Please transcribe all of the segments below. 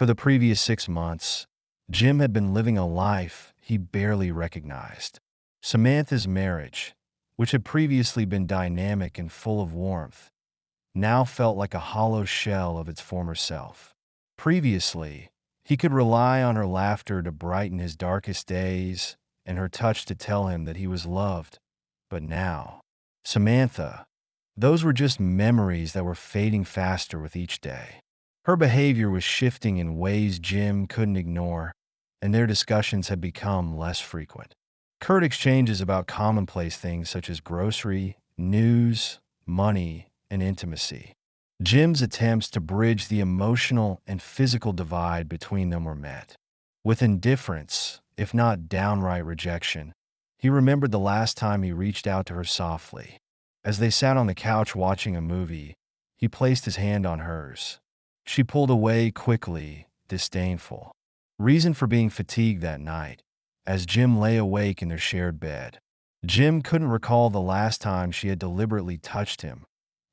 For the previous 6 months, Jim had been living a life he barely recognized. Samantha's marriage, which had previously been dynamic and full of warmth, now felt like a hollow shell of its former self. Previously, he could rely on her laughter to brighten his darkest days and her touch to tell him that he was loved. But now, Samantha, those were just memories that were fading faster with each day. Her behavior was shifting in ways Jim couldn't ignore, and their discussions had become less frequent. Curt exchanges about commonplace things such as grocery, news, money, and intimacy. Jim's attempts to bridge the emotional and physical divide between them were met with indifference, if not downright rejection. He remembered the last time he reached out to her softly. As they sat on the couch watching a movie, he placed his hand on hers. She pulled away quickly, disdainful. Reason for being fatigued that night, as Jim lay awake in their shared bed. Jim couldn't recall the last time she had deliberately touched him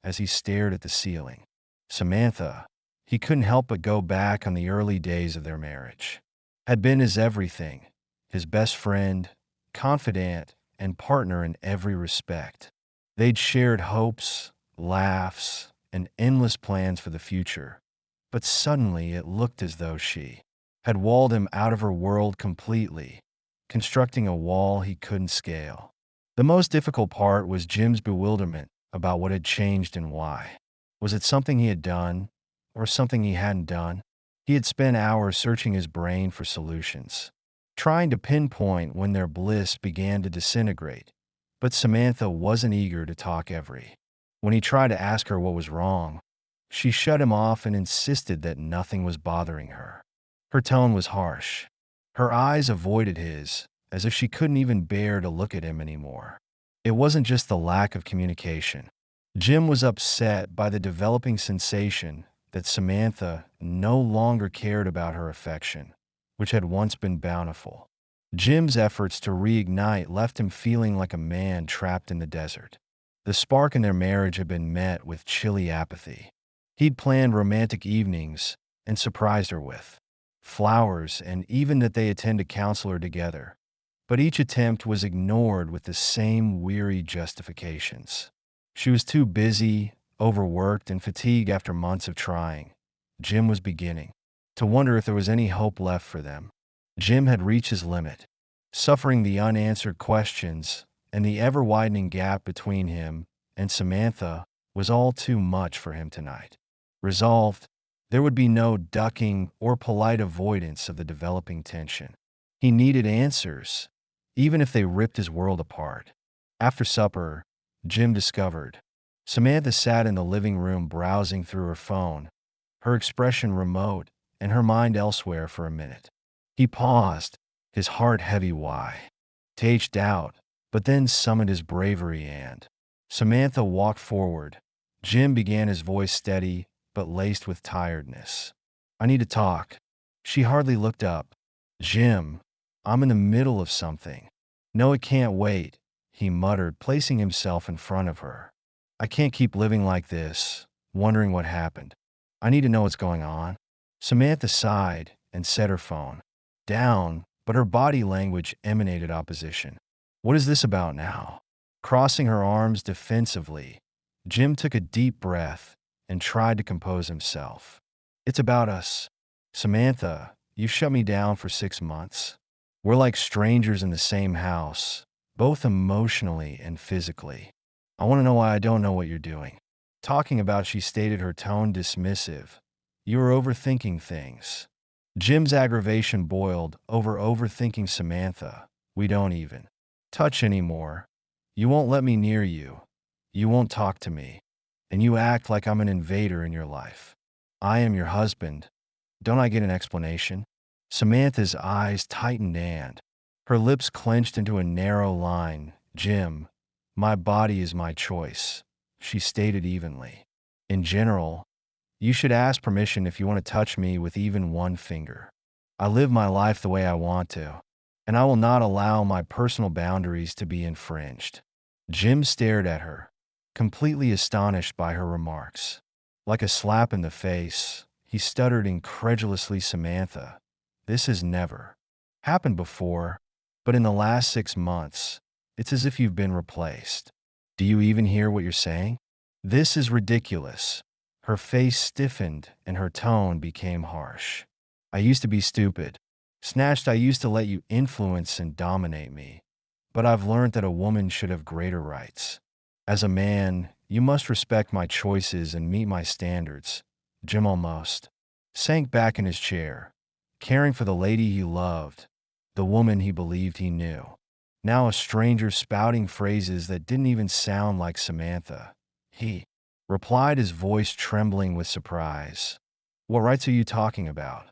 as he stared at the ceiling. Samantha, he couldn't help but go back on the early days of their marriage, had been his everything, his best friend, confidant, and partner in every respect. They'd shared hopes, laughs, and endless plans for the future. But suddenly it looked as though she had walled him out of her world completely, constructing a wall he couldn't scale. The most difficult part was Jim's bewilderment about what had changed and why. Was it something he had done, or something he hadn't done? He had spent hours searching his brain for solutions, trying to pinpoint when their bliss began to disintegrate. But Samantha wasn't eager to talk every. When he tried to ask her what was wrong, she shut him off and insisted that nothing was bothering her. Her tone was harsh. Her eyes avoided his, as if she couldn't even bear to look at him anymore. It wasn't just the lack of communication. Jim was upset by the developing sensation that Samantha no longer cared about her affection, which had once been bountiful. Jim's efforts to reignite left him feeling like a man trapped in the desert. The spark in their marriage had been met with chilly apathy. He'd planned romantic evenings and surprised her with flowers and even that they attend a counselor together. But each attempt was ignored with the same weary justifications. She was too busy, overworked, and fatigued after months of trying. Jim was beginning to wonder if there was any hope left for them. Jim had reached his limit, suffering the unanswered questions and the ever-widening gap between him and Samantha was all too much for him tonight. Resolved, there would be no ducking or polite avoidance of the developing tension. He needed answers, even if they ripped his world apart. After supper, Jim discovered Samantha sat in the living room browsing through her phone, her expression remote and her mind elsewhere for a minute. He paused, his heart heavy. Why? Taged doubt, but then summoned his bravery and Samantha walked forward. Jim began, his voice steady but laced with tiredness. I need to talk. She hardly looked up. Jim, I'm in the middle of something. No, it can't wait, he muttered, placing himself in front of her. I can't keep living like this, wondering what happened. I need to know what's going on. Samantha sighed and set her phone down, but her body language emanated opposition. What is this about now? Crossing her arms defensively, Jim took a deep breath and tried to compose himself. It's about us. Samantha, you shut me down for 6 months. We're like strangers in the same house, both emotionally and physically. I want to know why I don't know what you're doing. Talking about, she stated, her tone dismissive. You're overthinking things. Jim's aggravation boiled over overthinking. Samantha, we don't even touch anymore. You won't let me near you. You won't talk to me. And you act like I'm an invader in your life. I am your husband. Don't I get an explanation? Samantha's eyes tightened and her lips clenched into a narrow line. Jim, my body is my choice, she stated evenly. In general, you should ask permission if you want to touch me with even one finger. I live my life the way I want to, and I will not allow my personal boundaries to be infringed. Jim stared at her, completely astonished by her remarks. Like a slap in the face, He stuttered incredulously. Samantha, this has never happened before, but in the last 6 months, it's as if you've been replaced. Do you even hear what you're saying? This is ridiculous. Her face stiffened and her tone became harsh. I used to be stupid. Snatched, I used to let you influence and dominate me. But I've learned that a woman should have greater rights. As a man, you must respect my choices and meet my standards. Jim almost sank back in his chair, caring for the lady he loved, the woman he believed he knew. Now a stranger spouting phrases that didn't even sound like Samantha. He replied, his voice trembling with surprise. What rights are you talking about?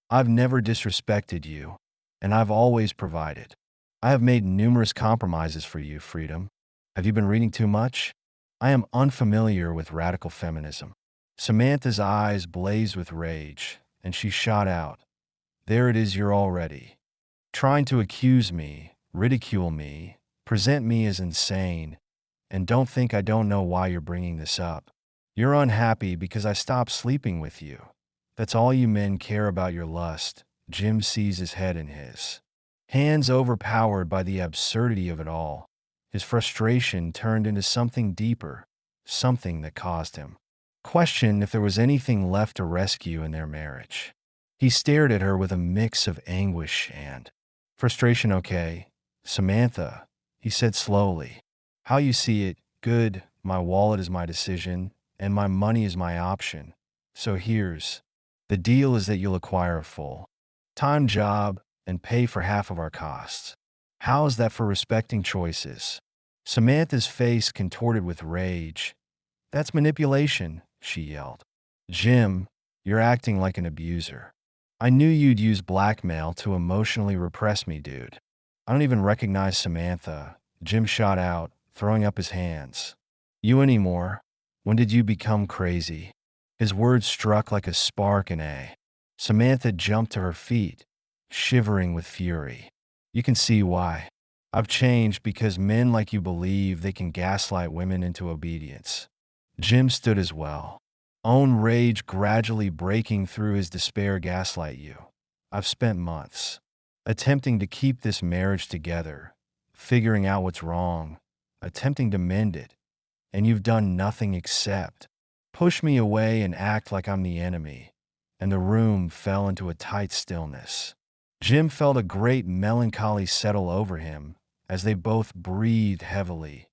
I've never disrespected you, and I've always provided. I have made numerous compromises for you, Freedom. Have you been reading too much? I am unfamiliar with radical feminism. Samantha's eyes blazed with rage, and she shot out. There it is, you're already trying to accuse me, ridicule me, present me as insane, and don't think I don't know why you're bringing this up. You're unhappy because I stopped sleeping with you. That's all you men care about, your lust. Jim seized his head in his hands, overpowered by the absurdity of it all. His frustration turned into something deeper, something that caused him question if there was anything left to rescue in their marriage. He stared at her with a mix of anguish and frustration. Okay, Samantha, he said slowly. How you see it, good. My wallet is my decision, and my money is my option. So here's the deal, is that you'll acquire a full-time job and pay for half of our costs. How's that for respecting choices? Samantha's face contorted with rage. That's manipulation, she yelled. Jim, you're acting like an abuser. I knew you'd use blackmail to emotionally repress me, dude. I don't even recognize Samantha. Jim shot out, throwing up his hands. You anymore? When did you become crazy? His words struck like a spark in a. Samantha jumped to her feet, shivering with fury. You can see why. I've changed because men like you believe they can gaslight women into obedience. Jim stood as well, own rage gradually breaking through his despair. Gaslight you? I've spent months attempting to keep this marriage together, figuring out what's wrong, attempting to mend it, and you've done nothing except push me away and act like I'm the enemy. And the room fell into a tight stillness. Jim felt a great melancholy settle over him as they both breathed heavily,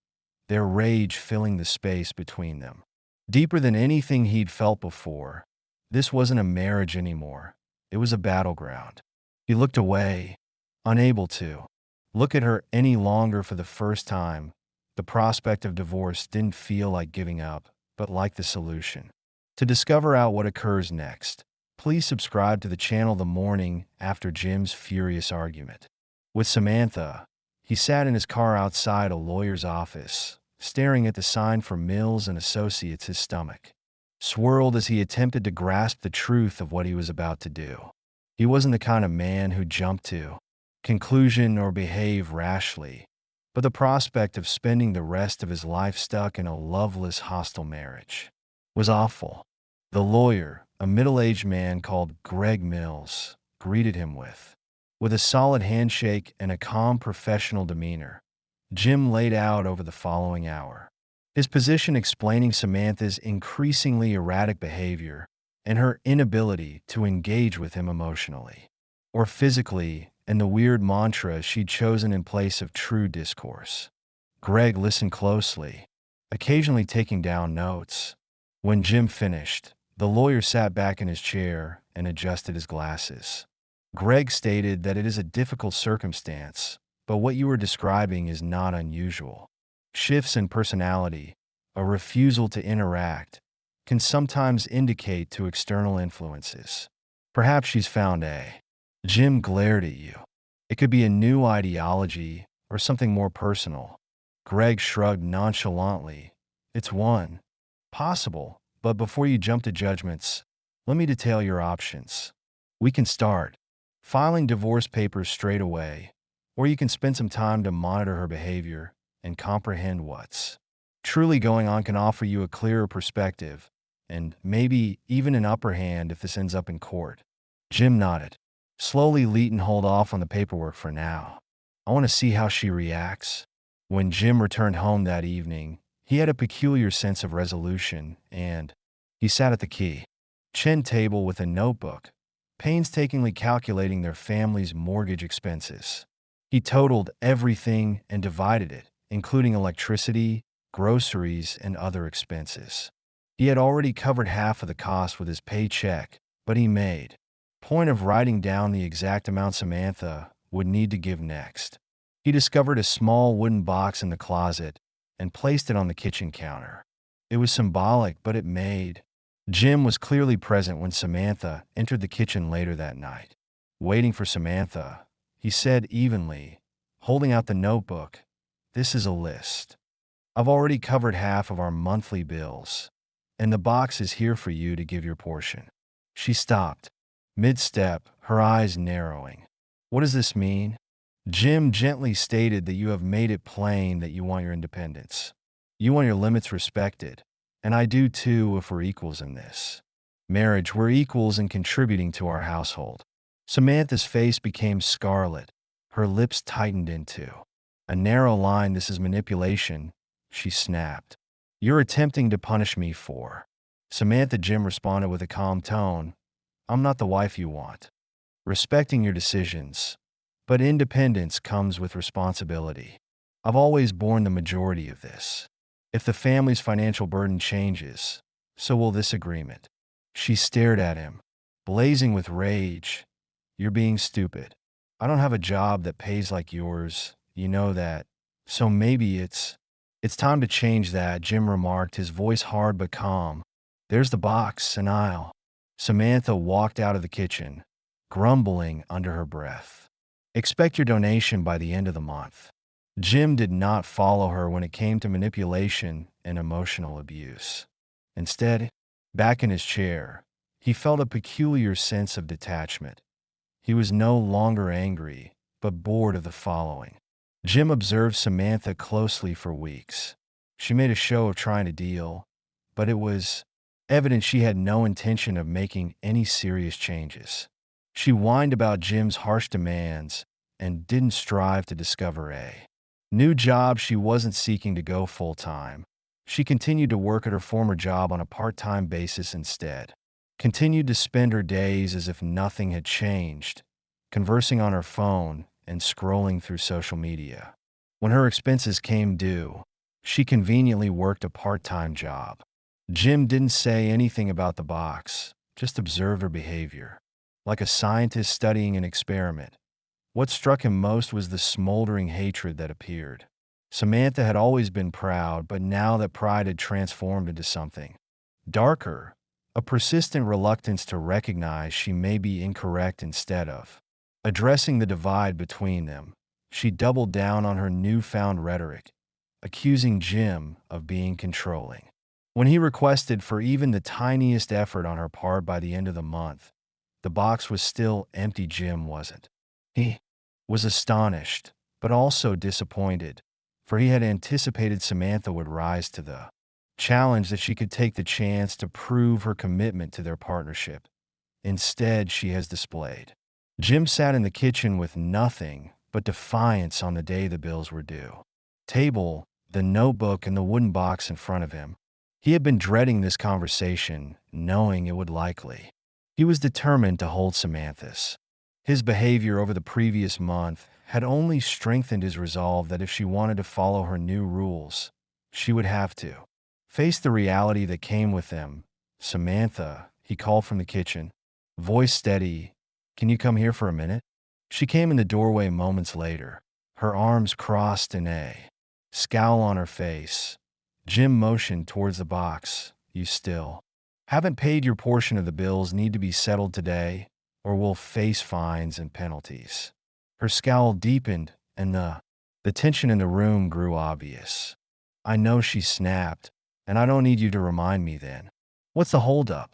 their rage filling the space between them. Deeper than anything he'd felt before, this wasn't a marriage anymore. It was a battleground. He looked away, unable to look at her any longer. For the first time, the prospect of divorce didn't feel like giving up, but like the solution. To discover out what occurs next, please subscribe to the channel. The morning after Jim's furious argument with Samantha, he sat in his car outside a lawyer's office, staring at the sign for Mills and Associates. His stomach swirled as he attempted to grasp the truth of what he was about to do. He wasn't the kind of man who jumped to conclusion or behave rashly, but the prospect of spending the rest of his life stuck in a loveless, hostile marriage was awful. The lawyer, a middle-aged man called Greg Mills, greeted him with a solid handshake and a calm, professional demeanor. Jim laid out over the following hour his position, explaining Samantha's increasingly erratic behavior and her inability to engage with him emotionally or physically, and the weird mantra she'd chosen in place of true discourse. Greg listened closely, occasionally taking down notes. When Jim finished, the lawyer sat back in his chair and adjusted his glasses. Greg stated that it is a difficult circumstance, but what you are describing is not unusual. Shifts in personality, a refusal to interact, can sometimes indicate to external influences. Perhaps she's found a. Jim glared at you. It could be a new ideology or something more personal. Greg shrugged nonchalantly. It's one. Possible, but before you jump to judgments, let me detail your options. We can start filing divorce papers straight away, or you can spend some time to monitor her behavior and comprehend what's truly going on. Can offer you a clearer perspective and maybe even an upper hand if this ends up in court. Jim nodded. Slowly, Leighton hold off on the paperwork for now. I want to see how she reacts. When Jim returned home that evening, he had a peculiar sense of resolution, and he sat at the kitchen table with a notebook, painstakingly calculating their family's mortgage expenses. He totaled everything and divided it, including electricity, groceries, and other expenses. He had already covered half of the cost with his paycheck, but he made a point of writing down the exact amount Samantha would need to give next. He discovered a small wooden box in the closet and placed it on the kitchen counter. It was symbolic, but it made. Jim was clearly present when Samantha entered the kitchen later that night. Waiting for Samantha, he said evenly, holding out the notebook, "This is a list. I've already covered half of our monthly bills, and the box is here for you to give your portion." She stopped, mid-step, her eyes narrowing. "What does this mean?" Jim gently stated that you have made it plain that you want your independence. You want your limits respected, and I do too if we're equals in this marriage. We're equals in contributing to our household. Samantha's face became scarlet. Her lips tightened into a narrow line. "This is manipulation," she snapped. "You're attempting to punish me for." Samantha. Jim responded with a calm tone, "I'm not the wife you want. Respecting your decisions. But independence comes with responsibility. I've always borne the majority of this. If the family's financial burden changes, so will this agreement." She stared at him, blazing with rage. "You're being stupid. I don't have a job that pays like yours. You know that. So maybe it's time to change that," Jim remarked, his voice hard but calm. "There's the box, and I'll." Samantha walked out of the kitchen, grumbling under her breath. "Expect your donation by the end of the month." Jim did not follow her when it came to manipulation and emotional abuse. Instead, back in his chair, he felt a peculiar sense of detachment. He was no longer angry, but bored of the following. Jim observed Samantha closely for weeks. She made a show of trying to deal, but it was evident she had no intention of making any serious changes. She whined about Jim's harsh demands and didn't strive to discover a new job. She wasn't seeking to go full-time. She continued to work at her former job on a part-time basis instead. Continued to spend her days as if nothing had changed, conversing on her phone and scrolling through social media. When her expenses came due, she conveniently worked a part-time job. Jim didn't say anything about the box, just observed her behavior. Like a scientist studying an experiment. What struck him most was the smoldering hatred that appeared. Samantha had always been proud, but now that pride had transformed into something darker, a persistent reluctance to recognize she may be incorrect. Instead of addressing the divide between them, she doubled down on her newfound rhetoric, accusing Jim of being controlling. When he requested for even the tiniest effort on her part by the end of the month, the box was still empty. Jim wasn't. He was astonished, but also disappointed, for he had anticipated Samantha would rise to the challenge, that she could take the chance to prove her commitment to their partnership. Instead, she has displayed. Jim sat in the kitchen with nothing but defiance on the day the bills were due. Table, the notebook, and the wooden box in front of him. He had been dreading this conversation, knowing it would likely. He was determined to hold Samantha's. His behavior over the previous month had only strengthened his resolve that if she wanted to follow her new rules, she would have to face the reality that came with them. "Samantha," he called from the kitchen, voice steady, "can you come here for a minute?" She came in the doorway moments later, her arms crossed and a scowl on her face. Jim motioned towards the box. "You still haven't paid your portion of the bills, need to be settled today, or we'll face fines and penalties." Her scowl deepened, and the tension in the room grew obvious. "I know," she snapped, "and I don't need you to remind me then." "What's the holdup?"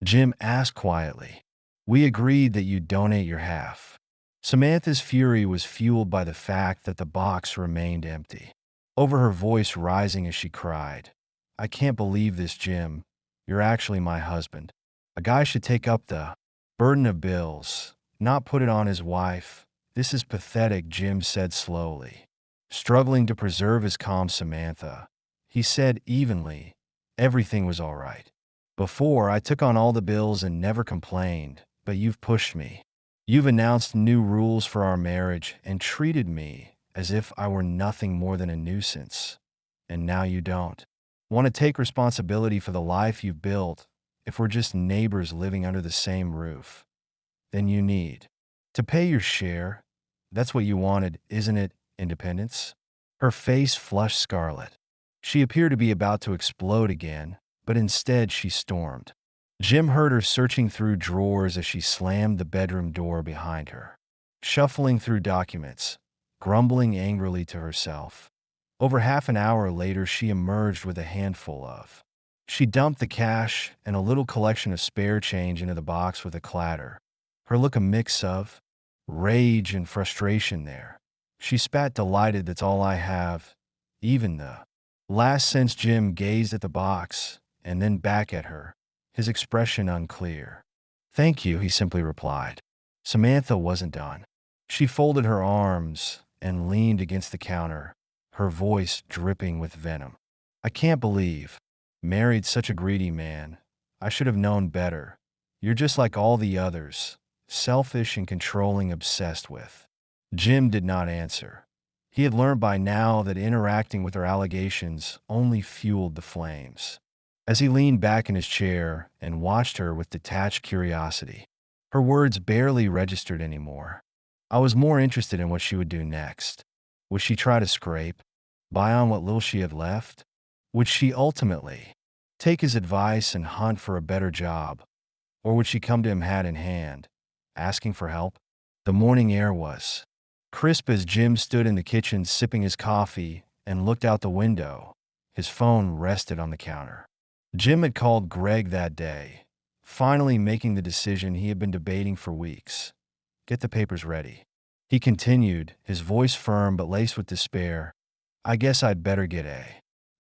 Jim asked quietly. "We agreed that you'd donate your half." Samantha's fury was fueled by the fact that the box remained empty. Over her voice rising as she cried, "I can't believe this, Jim. You're actually my husband. A guy should take up the burden of bills, not put it on his wife. This is pathetic, Jim said slowly. Struggling to preserve his calm, Samantha, he said evenly, everything was all right. Before, I took on all the bills and never complained, but you've pushed me. You've announced new rules for our marriage and treated me as if I were nothing more than a nuisance. And now you don't want to take responsibility for the life you've built. If we're just neighbors living under the same roof, then you need to pay your share. That's what you wanted, isn't it? Independence? Her face flushed scarlet. She appeared to be about to explode again, but instead she stormed. Jim heard her searching through drawers as she slammed the bedroom door behind her, shuffling through documents, grumbling angrily to herself. Over half an hour later, she emerged with a handful of. She dumped the cash and a little collection of spare change into the box with a clatter, her look a mix of rage and frustration there. She spat, delighted. That's all I have. Even the last cents. Jim gazed at the box and then back at her, his expression unclear. Thank you, he simply replied. Samantha wasn't done. She folded her arms and leaned against the counter, her voice dripping with venom. I can't believe married such a greedy man. I should have known better. You're just like all the others, selfish and controlling, obsessed with. Jim did not answer. He had learned by now that interacting with her allegations only fueled the flames. As he leaned back in his chair and watched her with detached curiosity, her words barely registered anymore. I was more interested in what she would do next. Would she try to scrape by on what little she had left? Would she ultimately take his advice and hunt for a better job? Or would she come to him hat in hand, asking for help? The morning air was crisp as Jim stood in the kitchen sipping his coffee and looked out the window. His phone rested on the counter. Jim had called Greg that day, finally making the decision he had been debating for weeks. Get the papers ready. He continued, his voice firm but laced with despair. I guess I'd better get a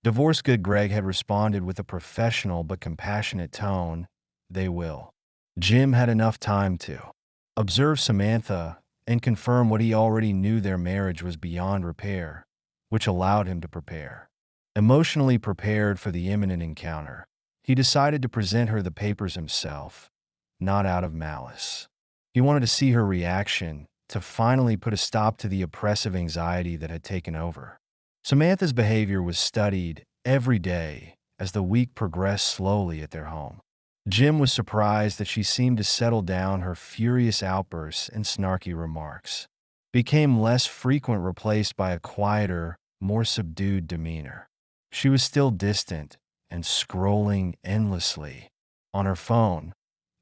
divorce. Good. Greg had responded with a professional but compassionate tone. They will. Jim had enough time to observe Samantha and confirm what he already knew: their marriage was beyond repair, which allowed him to prepare. Emotionally prepared for the imminent encounter, he decided to present her the papers himself, not out of malice. He wanted to see her reaction, to finally put a stop to the oppressive anxiety that had taken over. Samantha's behavior was studied every day as the week progressed slowly at their home. Jim was surprised that she seemed to settle down. Her furious outbursts and snarky remarks became less frequent, replaced by a quieter, more subdued demeanor. She was still distant and scrolling endlessly on her phone,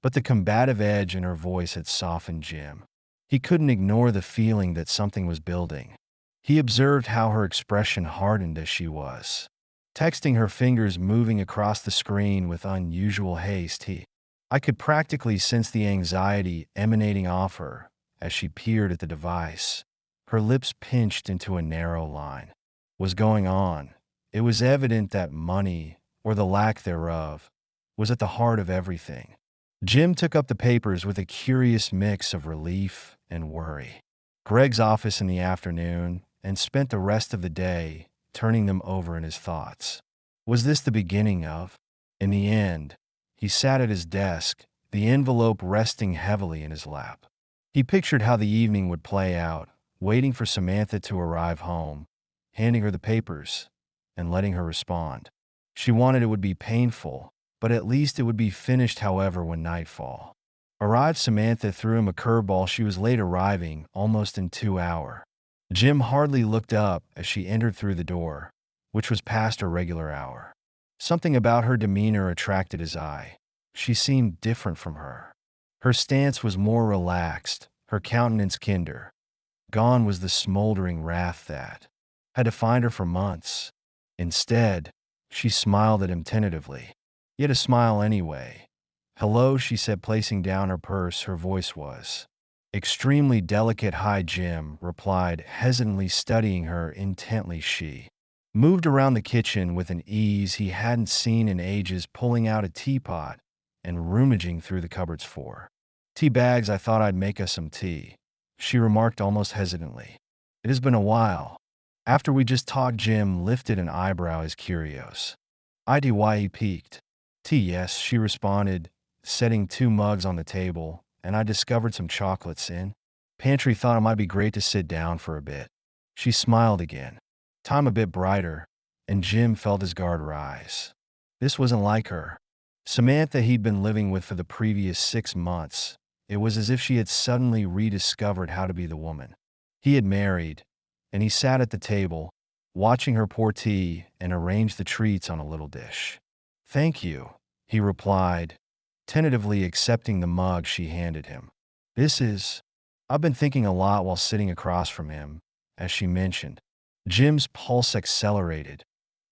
but the combative edge in her voice had softened Jim. He couldn't ignore the feeling that something was building. He observed how her expression hardened as she was texting, her fingers moving across the screen with unusual haste. I could practically sense the anxiety emanating off her as she peered at the device. Her lips pinched into a narrow line. Was going on? It was evident that money, or the lack thereof, was at the heart of everything. Jim took up the papers with a curious mix of relief and worry. Greg's office in the afternoon, and spent the rest of the day turning them over in his thoughts. Was this the beginning of? In the end, he sat at his desk, the envelope resting heavily in his lap. He pictured how the evening would play out, waiting for Samantha to arrive home, handing her the papers, and letting her respond. She wanted it would be painful, but at least it would be finished. However, when nightfall arrived, Samantha threw him a curveball. She was late arriving, almost in 2 hours. Jim hardly looked up as she entered through the door, which was past her regular hour. Something about her demeanor attracted his eye. She seemed different from her. Her stance was more relaxed, her countenance kinder. Gone was the smoldering wrath that had defined her for months. Instead, she smiled at him tentatively. Yet a smile anyway. Hello, she said, placing down her purse. Her voice was extremely delicate. Hi, Jim replied, hesitantly studying her intently. She moved around the kitchen with an ease he hadn't seen in ages, pulling out a teapot and rummaging through the cupboards for tea bags. I thought I'd make us some tea, she remarked almost hesitantly. It has been a while. After we just talked, Jim lifted an eyebrow as curious. He peeked. Tea, yes, she responded, setting 2 mugs on the table, and I discovered some chocolates in pantry. Thought it might be great to sit down for a bit. She smiled again, time a bit brighter, and Jim felt his guard rise. This wasn't like her. Samantha he'd been living with for the previous 6 months. It was as if she had suddenly rediscovered how to be the woman he had married, and he sat at the table, watching her pour tea and arrange the treats on a little dish. Thank you, he replied, tentatively accepting the mug she handed him. This is... I've been thinking a lot while sitting across from him, as she mentioned. Jim's pulse accelerated,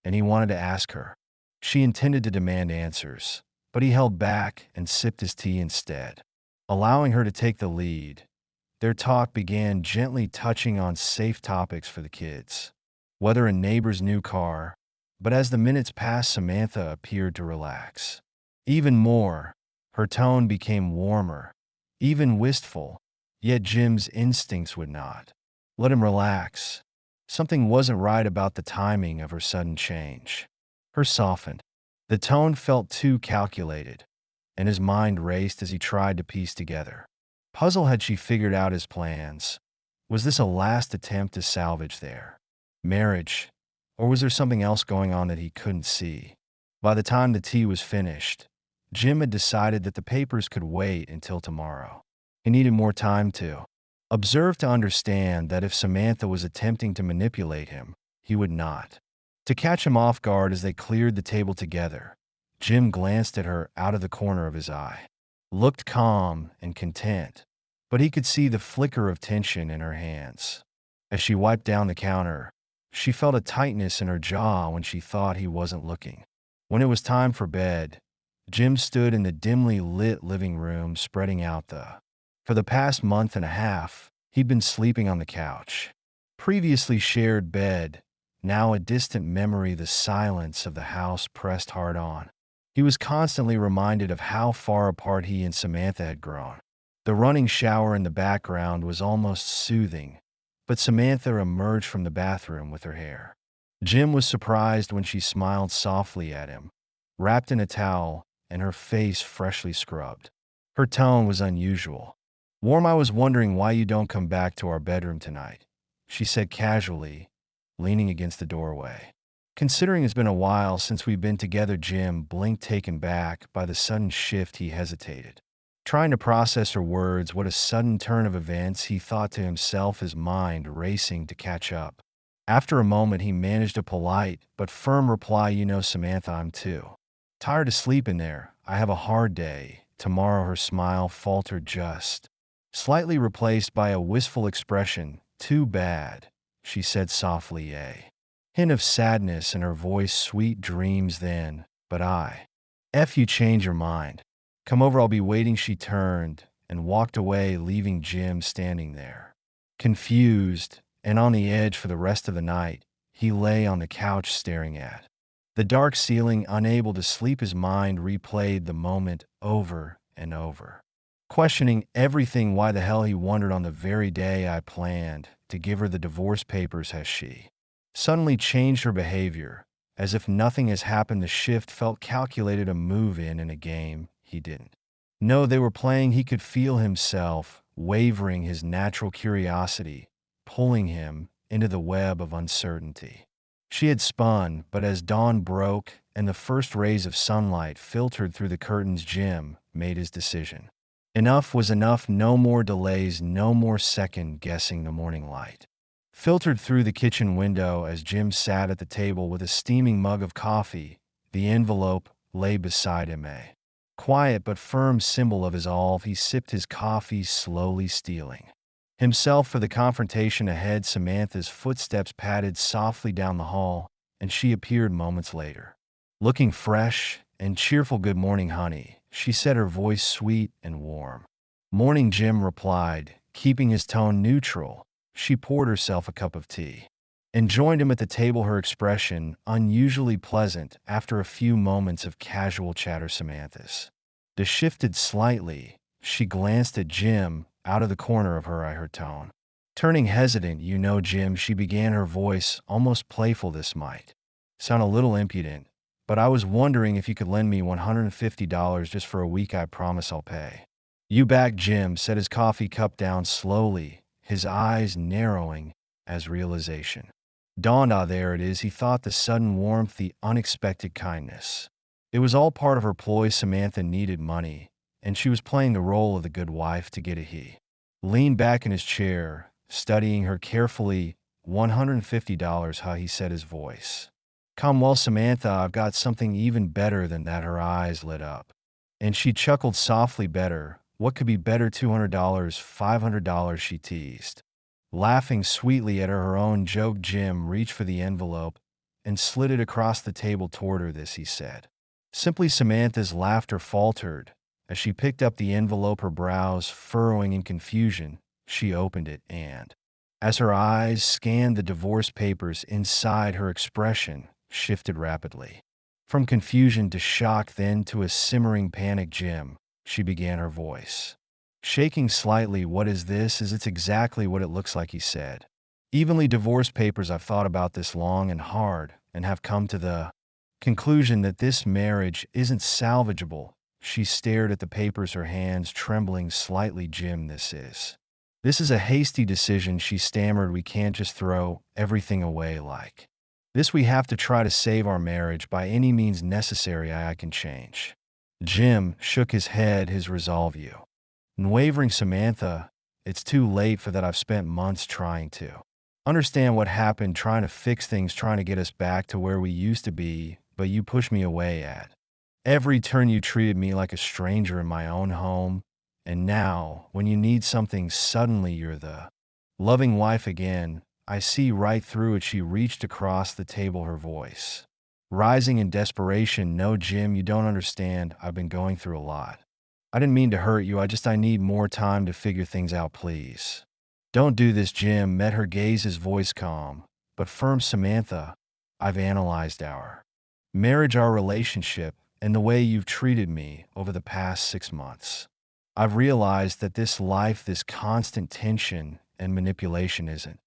and he wanted to ask her. She intended to demand answers, but he held back and sipped his tea instead, allowing her to take the lead. Their talk began, gently touching on safe topics for the kids, whether a neighbor's new car, but as the minutes passed, Samantha appeared to relax. Even more, her tone became warmer, even wistful, yet Jim's instincts would not let him relax. Something wasn't right about the timing of her sudden change. Her softened. The tone felt too calculated, and his mind raced as he tried to piece together. Puzzle, had she figured out his plans? Was this a last attempt to salvage their marriage, or was there something else going on that he couldn't see? By the time the tea was finished, Jim had decided that the papers could wait until tomorrow. He needed more time to observe, to understand that if Samantha was attempting to manipulate him, he would not. To catch him off guard as they cleared the table together, Jim glanced at her out of the corner of his eye. Looked calm and content, but he could see the flicker of tension in her hands. As she wiped down the counter, she felt a tightness in her jaw when she thought he wasn't looking. When it was time for bed, Jim stood in the dimly lit living room, spreading out For the past month and a half, he'd been sleeping on the couch. Previously shared bed, now a distant memory. The silence of the house pressed hard on. He was constantly reminded of how far apart he and Samantha had grown. The running shower in the background was almost soothing, but Samantha emerged from the bathroom with her hair. Jim was surprised when she smiled softly at him, wrapped in a towel and her face freshly scrubbed. Her tone was unusual. Warm. I was wondering why you don't come back to our bedroom tonight, she said casually, leaning against the doorway. Considering it's been a while since we've been together. Jim blinked, taken back by the sudden shift. He hesitated, trying to process her words. What a sudden turn of events, he thought to himself, his mind racing to catch up. After a moment, he managed a polite but firm reply. You know, Samantha, I'm too tired to sleep in there. I have a hard day tomorrow. Her smile faltered, just slightly replaced by a wistful expression. Too bad, she said softly, a hint of sadness in her voice. Sweet dreams then, but if you change your mind, come over, I'll be waiting. She turned and walked away, leaving Jim standing there, confused and on the edge. For the rest of the night, he lay on the couch staring at the dark ceiling, unable to sleep. His mind replayed the moment over and over, questioning everything. Why the hell, he wondered, on the very day I planned to give her the divorce papers, has she suddenly changed her behavior? As if nothing has happened, the shift felt calculated, a move in a game he didn't know they were playing. He could feel himself wavering, his natural curiosity pulling him into the web of uncertainty she had spun. But as dawn broke and the first rays of sunlight filtered through the curtains, Jim made his decision. Enough was enough. No more delays, no more second-guessing. The morning light filtered through the kitchen window as Jim sat at the table with a steaming mug of coffee. The envelope lay beside him, a quiet but firm symbol of his all. He sipped his coffee, slowly steeling himself for the confrontation ahead. Samantha's footsteps padded softly down the hall, and she appeared moments later, looking fresh and cheerful. Good morning, honey, she said, her voice sweet and warm. Morning, Jim replied, keeping his tone neutral. She poured herself a cup of tea. and joined him at the table, her expression unusually pleasant after a few moments of casual chatter. Samantha's shifted slightly. She glanced at Jim out of the corner of her eye, her tone turning hesitant. "You know, Jim," she began, her voice almost playful. "This might sound a little impudent, but I was wondering if you could lend me $150 just for a week. I promise I'll pay you back." Jim set his coffee cup down slowly, his eyes narrowing as realization dawned. "Ah, there it is," he thought, the sudden warmth, the unexpected kindness. It was all part of her ploy. Samantha needed money, and she was playing the role of the good wife to get it. He leaned back in his chair, studying her carefully. $150, huh? He said, his voice calm. "Well, Samantha, I've got something even better than that." Her eyes lit up, and she chuckled softly. "Better? What could be better? $200, $500, she teased, laughing sweetly at her own joke. Jim reached for the envelope and slid it across the table toward her. "This," he said simply. Samantha's laughter faltered as she picked up the envelope, her brows furrowing in confusion. She opened it, and as her eyes scanned the divorce papers inside, her expression shifted rapidly. From confusion to shock, then to a simmering panic. "Jim," she began, her voice shaking slightly, "what is this?" "It's exactly what it looks like," he said evenly. "Divorce papers. I've thought about this long and hard and have come to the conclusion that this marriage isn't salvageable." She stared at the papers, her hands trembling slightly. "Jim, this is a hasty decision," she stammered. "We can't just throw everything away like this. We have to try to save our marriage by any means necessary. I can change." Jim shook his head, his resolve unwavering. "Samantha, it's too late for that. I've spent months trying to understand what happened, trying to fix things, trying to get us back to where we used to be, but you pushed me away at every turn. You treated me like a stranger in my own home. And now, when you need something, suddenly you're the loving wife again. I see right through it." She reached across the table, her voice rising in desperation. "No, Jim, you don't understand. I've been going through a lot. I didn't mean to hurt you. I need more time to figure things out. Please don't do this." Jim met her gaze, his voice calm but firm. "Samantha, I've analyzed our marriage, our relationship, and the way you've treated me over the past 6 months. I've realized that this life, this constant tension and manipulation isn't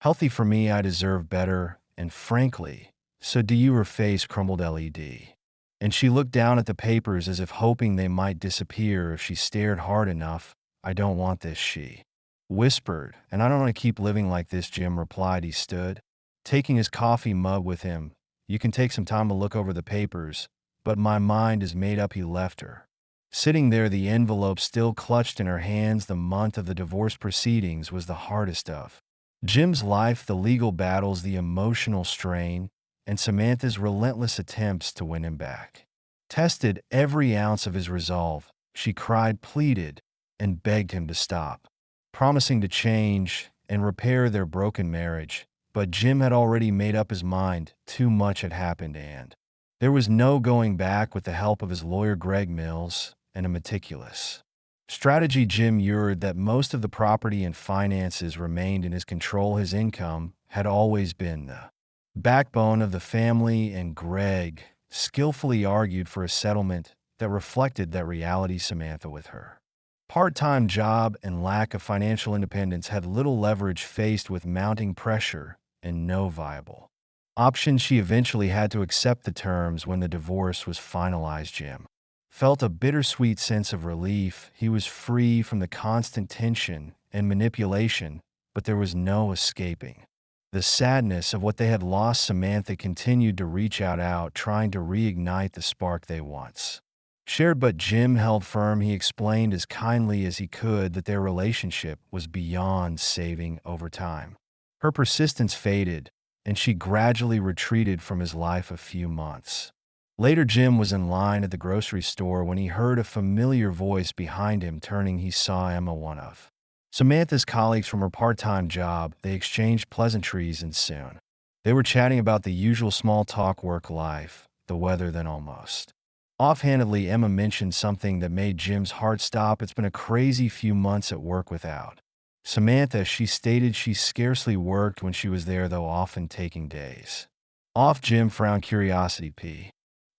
healthy for me. I deserve better, and frankly, so do you." Her face crumbled. "LED." And she looked down at the papers as if hoping they might disappear if she stared hard enough. "I don't want this," she whispered, "and I don't want to keep living like this." Jim replied. He stood, taking his coffee mug with him. "You can take some time to look over the papers, but my mind is made up." He left her sitting there, the envelope still clutched in her hands. The month of the divorce proceedings was the hardest of Jim's life, the legal battles, the emotional strain, and Samantha's relentless attempts to win him back tested every ounce of his resolve. She cried, pleaded, and begged him to stop, promising to change and repair their broken marriage. But Jim had already made up his mind. Too much had happened, and there was no going back. With the help of his lawyer, Greg Mills, and a meticulous strategy, Jim ensured that most of the property and finances remained in his control. His income had always been the backbone of the family, and Greg skillfully argued for a settlement that reflected that reality. Samantha, with her part-time job and lack of financial independence, had little leverage faced with mounting pressure and no viable option. She eventually had to accept the terms. When the divorce was finalized, Jim felt a bittersweet sense of relief. He was free from the constant tension and manipulation, but there was no escaping the sadness of what they had lost. Samantha continued to reach out, trying to reignite the spark they once shared, but Jim held firm. He explained as kindly as he could that their relationship was beyond saving. Over time, her persistence faded, and she gradually retreated from his life. A few months later, Jim was in line at the grocery store when he heard a familiar voice behind him. Turning, he saw Emma, one of Samantha's colleagues from her part-time job. They exchanged pleasantries, and soon they were chatting about the usual small talk, work life, the weather. Then almost offhandedly, Emma mentioned something that made Jim's heart stop. "It's been a crazy few months at work without Samantha, she stated she scarcely worked when she was there, though often taking days off. Jim frowned curiosity.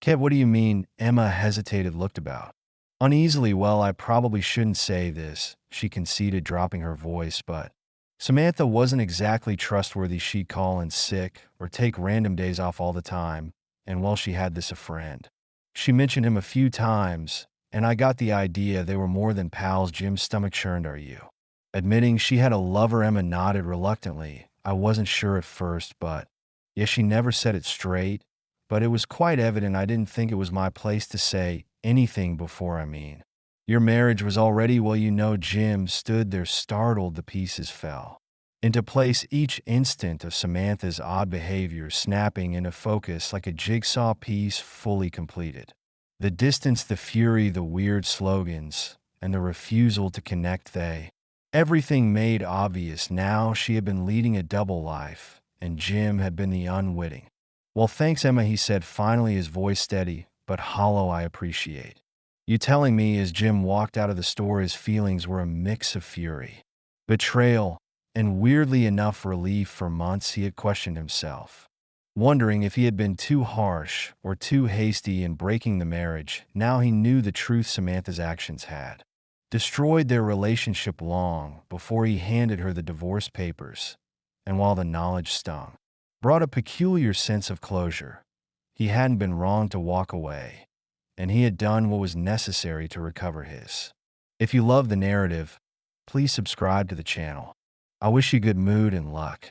Kev, what do you mean? Emma hesitated, looked about uneasily. Well, I probably shouldn't say this, she conceded, dropping her voice, but Samantha wasn't exactly trustworthy. She'd call in sick or take random days off all the time, and well, she had this a friend. She mentioned him a few times, and I got the idea they were more than pals. Jim's stomach churned. Are you admitting she had a lover? Emma nodded reluctantly. I wasn't sure at first, but yes, she never said it straight, but it was quite evident. I didn't think it was my place to say anything before. I mean, your marriage was already, well, you know. Jim stood there startled. The pieces fell into place, each instant of Samantha's odd behavior snapping into focus like a jigsaw piece fully completed. The distance, the fury, the weird slogans, and the refusal to connect, everything made obvious. Now she had been leading a double life, and Jim had been the unwitting. Well, thanks, Emma, he said finally, his voice steady but hollow. I appreciate you telling me. As Jim walked out of the store, his feelings were a mix of fury, betrayal, and weirdly enough, relief. For months he had questioned himself, wondering if he had been too harsh or too hasty in breaking the marriage. Now he knew the truth. Samantha's actions had destroyed their relationship long before he handed her the divorce papers, and while the knowledge stung, brought a peculiar sense of closure. He hadn't been wrong to walk away, and he had done what was necessary to recover his. If you love the narrative, please subscribe to the channel. I wish you good mood and luck.